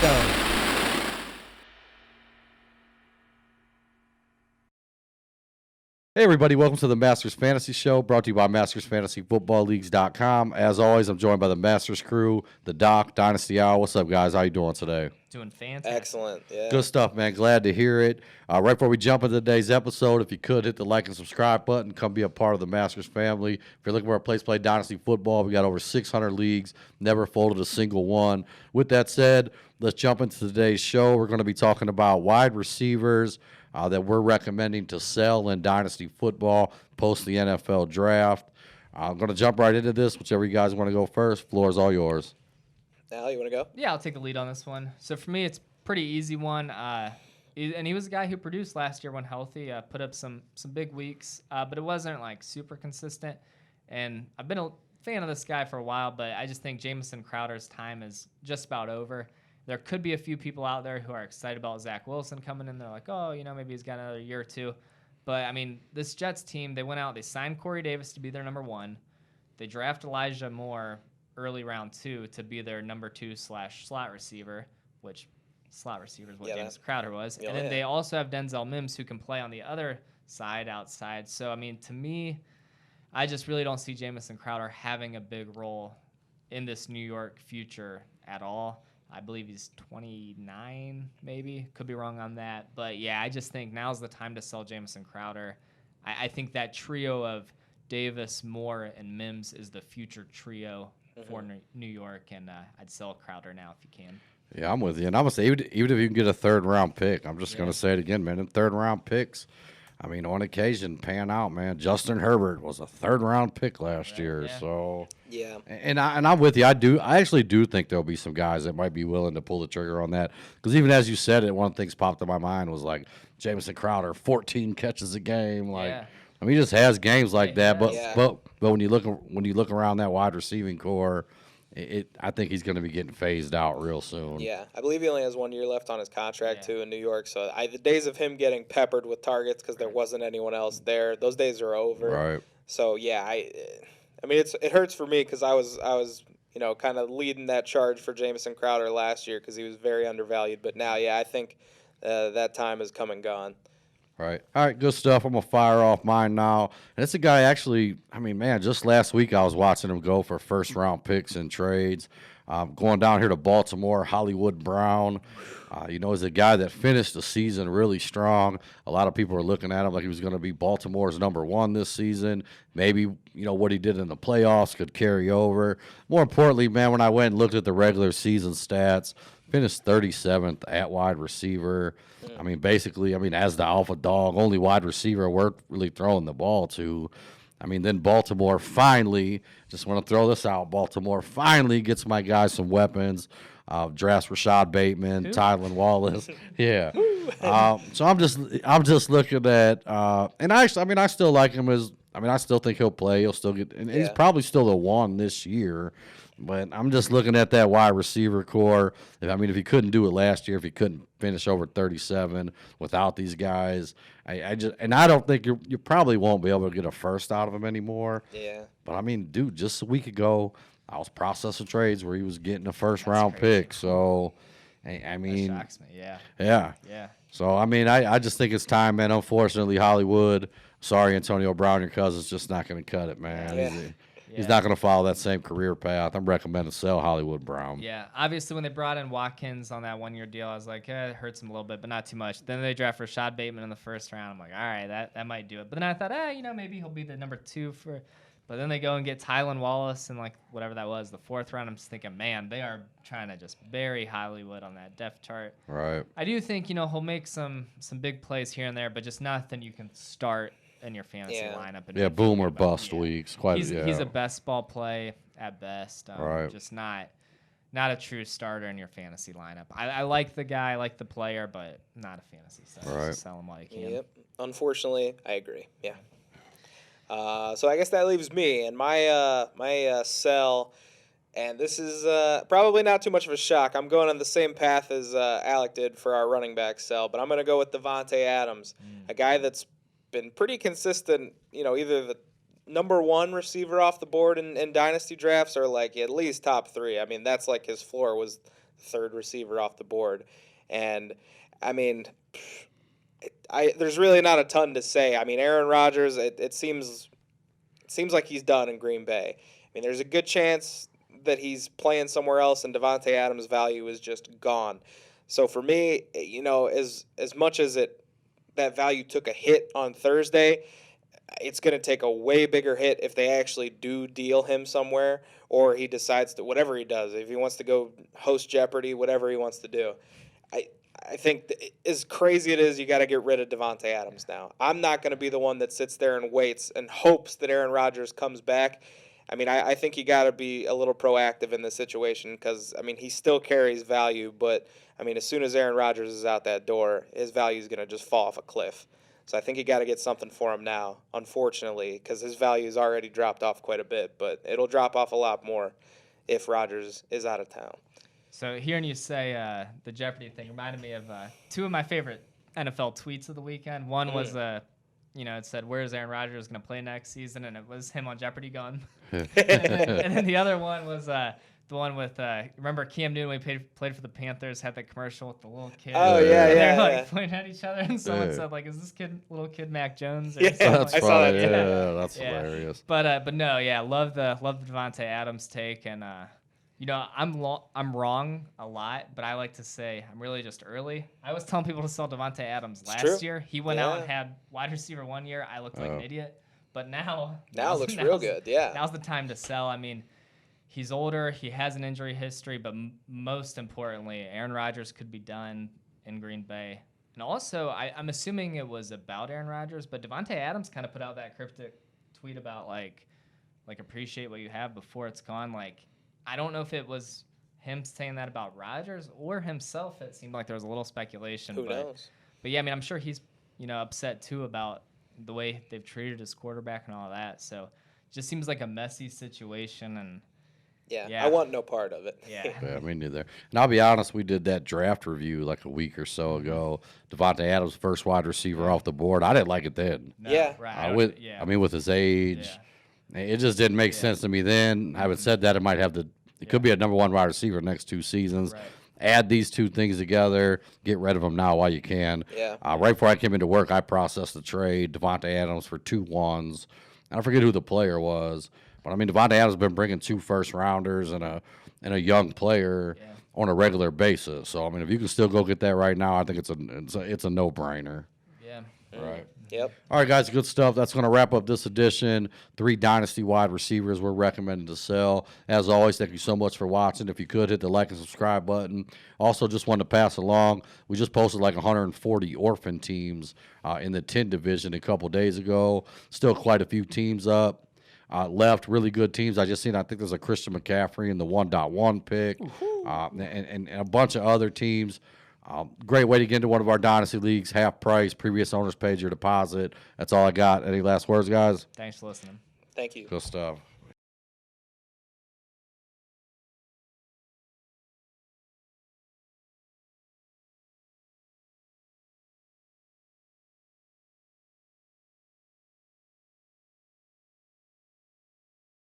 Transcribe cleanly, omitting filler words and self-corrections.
go. Hey, everybody. Welcome to the Masters Fantasy Show, brought to you by MastersFantasyFootballLeagues.com. As always, I'm joined by the Masters crew, the Doc, Dynasty Owl. What's up, guys? How you doing today? Doing fantastic. Excellent, yeah. Good stuff, man. Glad to hear it. Right before we jump into today's episode, if you could, hit the like and subscribe button. Come be a part of the Masters family. If you're looking for a place to play Dynasty football, we got over 600 leagues, never folded a single one. With that said, let's jump into today's show. We're going to be talking about wide receivers that we're recommending to sell in Dynasty football post the NFL draft. I'm going to jump right into this. Whichever you guys want to go first, floor is all yours. Al, you want to go? Yeah, I'll take the lead on this one. So for me, it's a pretty easy one. And he was a guy who produced last year when healthy, put up some big weeks, but it wasn't like super consistent. And I've been a fan of this guy for a while, but I just think Jamison Crowder's time is just about over. There could be a few people out there who are excited about Zach Wilson coming in. They're like, oh, maybe he's got another year or two. But, I mean, this Jets team, they went out, they signed Corey Davis to be their number one. They draft Elijah Moore early round 2 to be their number 2/slot receiver, which slot receiver is what James Crowder was. And then they also have Denzel Mims who can play on the other side, outside. So, I mean, to me, I just really don't see Jamison Crowder having a big role in this New York future at all. I believe he's 29, maybe. Could be wrong on that. But, yeah, I just think now's the time to sell Jamison Crowder. I think that trio of Davis, Moore, and Mims is the future trio for New York, and I'd sell Crowder now if you can. Yeah, I'm with you. And I'm going to say, even if you can get a third-round pick, I'm just going to say it again, man. In third-round picks, I mean, on occasion, pan out, man. Justin Herbert was a third-round pick last year. Yeah. So, yeah. And I'm with you. I actually do think there'll be some guys that might be willing to pull the trigger on that. Because even as you said it, one of the things popped in my mind was, like, Jamison Crowder, 14 catches a game. Like, I mean, he just has games like that. But when you look around that wide receiving core, I think he's going to be getting phased out real soon. Yeah, I believe he only has 1 year left on his contract, too, in New York. So the days of him getting peppered with targets because there wasn't anyone else there, those days are over. Right. So, yeah, I mean, it hurts for me because I was kind of leading that charge for Jamison Crowder last year because he was very undervalued. But now, yeah, I think that time has come and gone. Right. All right, good stuff. I'm going to fire off mine now. And it's a guy actually, I mean, man, just last week I was watching him go for first-round picks and trades. Going down here to Baltimore, Hollywood Brown. He's a guy that finished the season really strong. A lot of people are looking at him like he was going to be Baltimore's number one this season. Maybe, what he did in the playoffs could carry over. More importantly, man, when I went and looked at the regular season stats, finished 37th at wide receiver. I mean, basically, as the alpha dog, only wide receiver we're really throwing the ball to. I mean, then Baltimore finally, just want to throw this out, Baltimore finally gets my guys some weapons. Drafts Rashad Bateman, Tylan Wallace. Yeah. So I'm just looking at and I still like him I still think he'll play. He'll still get and he's probably still the one this year. But I'm just looking at that wide receiver core. If he couldn't do it last year, if he couldn't finish over 37 without these guys, I don't think you probably won't be able to get a first out of him anymore. Yeah. But dude, just a week ago, I was processing trades where he was getting a first-round pick. So, that shocks me. Yeah. Yeah. So I just think it's time, man. Unfortunately, Hollywood. Sorry, Antonio Brown, your cousin's just not going to cut it, man. Yeah. He's not going to follow that same career path. I'm recommending sell Hollywood Brown. Yeah, obviously when they brought in Watkins on that 1 year deal, I was like, it hurts him a little bit, but not too much. Then they draft Rashad Bateman in the first round. I'm like, all right, that might do it. But then I thought, maybe he'll be the number 2 for. But then they go and get Tylan Wallace and like whatever that was, the 4th round. I'm just thinking, man, they are trying to just bury Hollywood on that depth chart. Right. I do think he'll make some big plays here and there, but just nothing you can start in your fantasy lineup. And boom or bust weeks. He's a best ball play at best. Right. Just not a true starter in your fantasy lineup. I like the guy, I like the player, but not a fantasy starter. Right. So sell him while you can. Yep. Unfortunately, I agree. Yeah. So I guess that leaves me and my sell, and this is probably not too much of a shock. I'm going on the same path as Alec did for our running back sell, but I'm going to go with Devontae Adams, a guy that's been pretty consistent, either the number 1 receiver off the board in dynasty drafts or like at least top 3. That's like his floor was third receiver off the board. And, I mean, there's really not a ton to say. I mean, Aaron Rodgers, it seems like he's done in Green Bay. I mean, there's a good chance that he's playing somewhere else and Devontae Adams' value is just gone. So for me, as much as that value took a hit on Thursday, it's going to take a way bigger hit if they actually do deal him somewhere, or he decides to, whatever he does, if he wants to go host Jeopardy, whatever he wants to do. I think as crazy it is, you got to get rid of Devontae Adams now. I'm not going to be the one that sits there and waits and hopes that Aaron Rodgers comes back. I mean, I think you got to be a little proactive in this situation because, I mean, he still carries value, but, I mean, as soon as Aaron Rodgers is out that door, his value is going to just fall off a cliff. So I think you got to get something for him now, unfortunately, because his value's already dropped off quite a bit, but it'll drop off a lot more if Rodgers is out of town. So hearing you say the Jeopardy thing reminded me of two of my favorite NFL tweets of the weekend. One was, it said, "Where's Aaron Rodgers going to play next season?" And it was him on Jeopardy going. and then the other one was the one with, remember Cam Newton when he played for the Panthers, had that commercial with the little kid. Oh, and yeah. they're like pointing at each other, and someone said, like, "Is this little kid Mac Jones?" Or Yeah, something That's like I saw funny. that, Yeah, that's hilarious. But no, yeah, love the Devontae Adams take, and I'm wrong a lot, but I like to say I'm really just early. I was telling people to sell Devontae Adams last year. He went out and had wide receiver 1 year. I looked like an idiot, but now it looks real good. Yeah, now's the time to sell. I mean, he's older. He has an injury history, but most importantly, Aaron Rodgers could be done in Green Bay. And also, I'm assuming it was about Aaron Rodgers, but Devontae Adams kind of put out that cryptic tweet about like appreciate what you have before it's gone. Like, I don't know if it was him saying that about Rodgers or himself. It seemed like there was a little speculation. Who knows? But yeah, I mean, I'm sure he's upset too about the way they've treated his quarterback and all that. So it just seems like a messy situation. And I want no part of it. yeah, Me neither. And I'll be honest, we did that draft review like a week or so ago. Devontae Adams, first wide receiver off the board. I didn't like it then. No, Yeah. right. With his age, it just didn't make sense to me then. Having said that, it could be a number 1 wide receiver next 2 seasons. Right. Add these two things together, get rid of them now while you can. Yeah. Right before I came into work, I processed the trade, Devontae Adams for 2 1s. I forget who the player was, but I mean, Devontae Adams has been bringing 2 first-rounders and a young player on a regular basis. So I mean, if you can still go get that right now, I think it's a no-brainer. Yeah. Right. Yep. All right, guys, good stuff. That's going to wrap up this edition. 3 Dynasty wide receivers we're recommending to sell. As always, thank you so much for watching. If you could, hit the like and subscribe button. Also, just wanted to pass along, we just posted like 140 orphan teams in the 10 division a couple days ago. Still quite a few teams up. Left, really good teams. I think there's a Christian McCaffrey in the 1.1 pick and a bunch of other teams. Great way to get into one of our Dynasty leagues, half price, previous owners paid your deposit. That's all I got. Any last words, guys? Thanks for listening. Thank you. Good stuff.